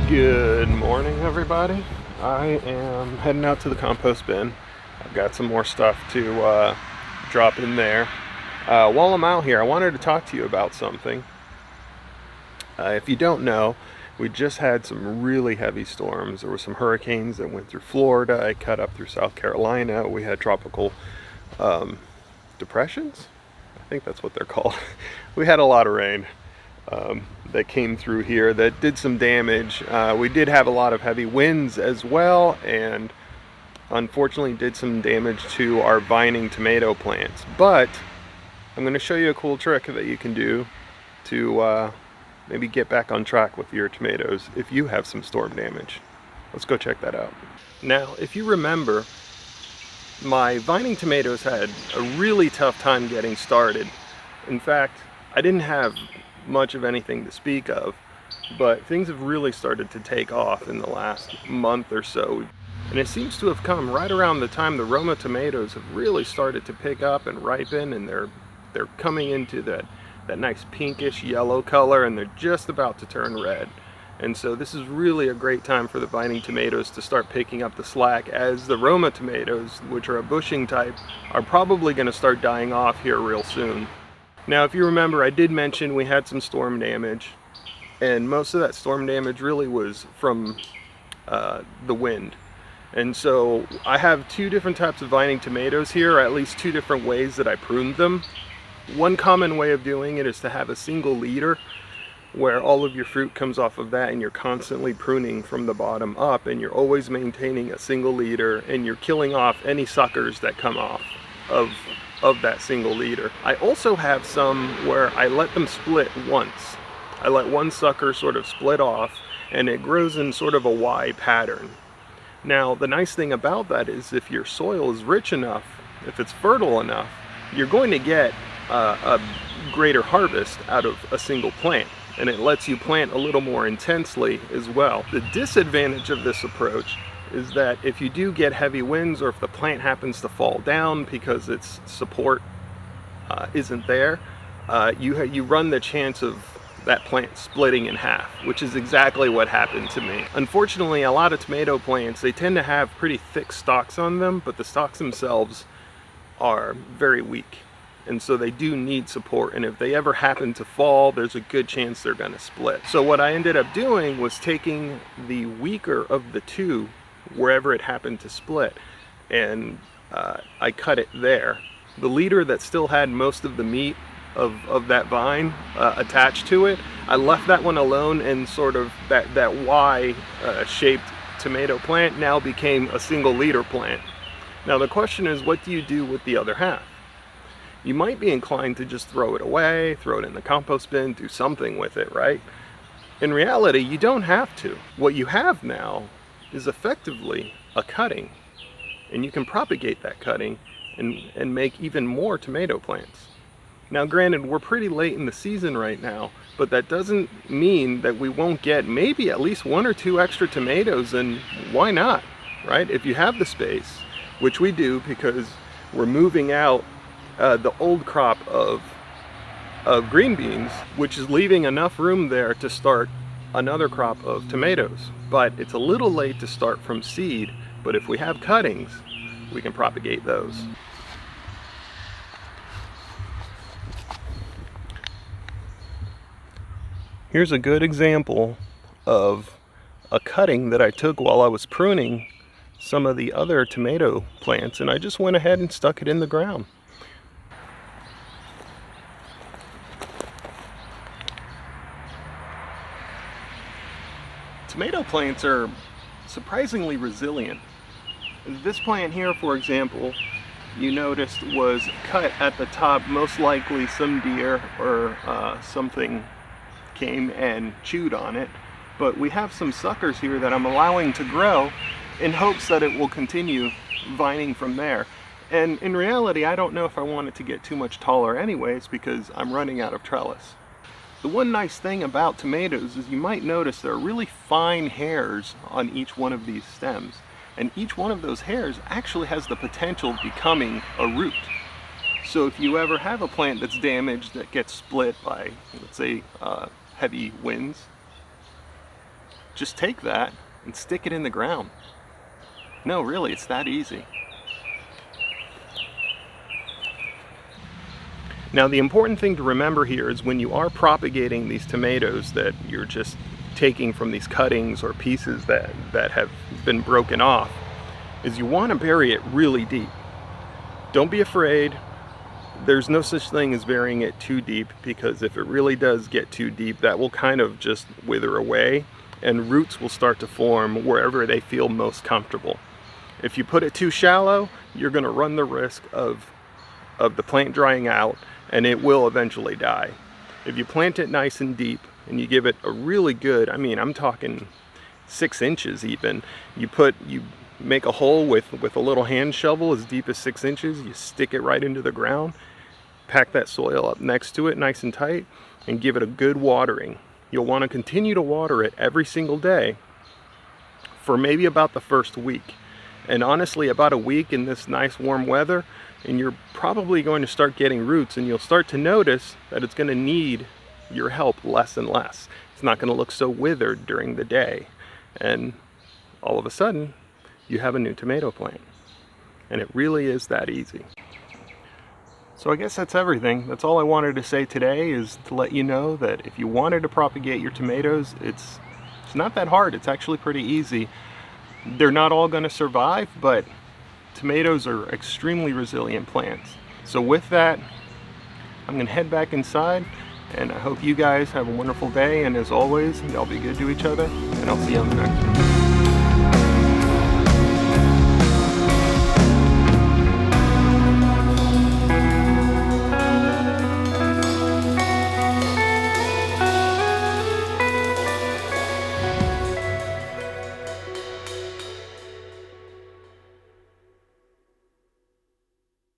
Good morning, everybody. I am heading out to the compost bin. I've got some more stuff to drop in there. While I'm out here, I wanted to talk to you about something. If you don't know, we just had some really heavy storms. There were some hurricanes that went through Florida. It cut up through South Carolina. We had tropical depressions. I think that's what they're called. We had a lot of rain. That came through here that did some damage. We did have a lot of heavy winds as well, and unfortunately did some damage to our vining tomato plants. But I'm going to show you a cool trick that you can do to maybe get back on track with your tomatoes if you have some storm damage. Let's go check that out. Now, if you remember, my vining tomatoes had a really tough time getting started. In fact, I didn't have much of anything to speak of, but things have really started to take off in the last month or so, and it seems to have come right around the time the Roma tomatoes have really started to pick up and ripen, and they're coming into that nice pinkish yellow color, and they're just about to turn red. And so this is really a great time for the vining tomatoes to start picking up the slack, as the Roma tomatoes, which are a bushing type, are probably going to start dying off here real soon. Now, if you remember, I did mention we had some storm damage, and most of that storm damage really was from the wind. And so I have two different types of vining tomatoes here, or at least two different ways that I pruned them. One common way of doing it is to have a single leader where all of your fruit comes off of that, and you're constantly pruning from the bottom up, and you're always maintaining a single leader, and you're killing off any suckers that come off of that single leader. I also have some where I let them split once. I let one sucker sort of split off, and it grows in sort of a Y pattern. Now, the nice thing about that is if your soil is rich enough, if it's fertile enough, you're going to get a greater harvest out of a single plant, and it lets you plant a little more intensely as well. The disadvantage of this approach is that if you do get heavy winds, or if the plant happens to fall down because its support isn't there, you run the chance of that plant splitting in half, which is exactly what happened to me. Unfortunately, a lot of tomato plants, they tend to have pretty thick stalks on them, but the stalks themselves are very weak, and so they do need support, and if they ever happen to fall, there's a good chance they're going to split. So what I ended up doing was taking the weaker of the two wherever it happened to split, and I cut it there. The leader that still had most of the meat of that vine attached to it, I left that one alone, and sort of that Y shaped tomato plant now became a single leader plant. Now the question is, what do you do with the other half? You might be inclined to just throw it away, throw it in the compost bin, do something with it, right? In reality, you don't have to. What you have now is effectively a cutting, and you can propagate that cutting and make even more tomato plants. Now granted, we're pretty late in the season right now, but that doesn't mean that we won't get maybe at least one or two extra tomatoes, and why not, right? If you have the space, which we do because we're moving out the old crop of green beans, which is leaving enough room there to start another crop of tomatoes. But it's a little late to start from seed, but if we have cuttings, we can propagate those. Here's a good example of a cutting that I took while I was pruning some of the other tomato plants, and I just went ahead and stuck it in the ground. Tomato plants are surprisingly resilient. This plant here, for example, you noticed was cut at the top. Most likely some deer or something came and chewed on it, but we have some suckers here that I'm allowing to grow in hopes that it will continue vining from there. And in reality, I don't know if I want it to get too much taller anyways, because I'm running out of trellis. The one nice thing about tomatoes is you might notice there are really fine hairs on each one of these stems, and each one of those hairs actually has the potential of becoming a root. So if you ever have a plant that's damaged, that gets split by, let's say, heavy winds, just take that and stick it in the ground. No, really, it's that easy. Now, the important thing to remember here is when you are propagating these tomatoes that you're just taking from these cuttings or pieces that have been broken off, is you want to bury it really deep. Don't be afraid. There's no such thing as burying it too deep, because if it really does get too deep, that will kind of just wither away and roots will start to form wherever they feel most comfortable. If you put it too shallow, you're going to run the risk of the plant drying out, and it will eventually die. If you plant it nice and deep and you give it a really good, I mean, I'm talking 6 inches even, you make a hole with a little hand shovel as deep as 6 inches, you stick it right into the ground, pack that soil up next to it nice and tight, and give it a good watering. You'll want to continue to water it every single day for maybe about the first week. And honestly, about a week in this nice warm weather, and you're probably going to start getting roots, and you'll start to notice that it's going to need your help less and less. It's not going to look so withered during the day. And all of a sudden, you have a new tomato plant. And it really is that easy. So I guess that's everything. That's all I wanted to say today, is to let you know that if you wanted to propagate your tomatoes, it's not that hard. It's actually pretty easy. They're not all going to survive, but tomatoes are extremely resilient plants. So with that, I'm going to head back inside, and I hope you guys have a wonderful day, and as always, y'all be good to each other, and I'll see you on the next one.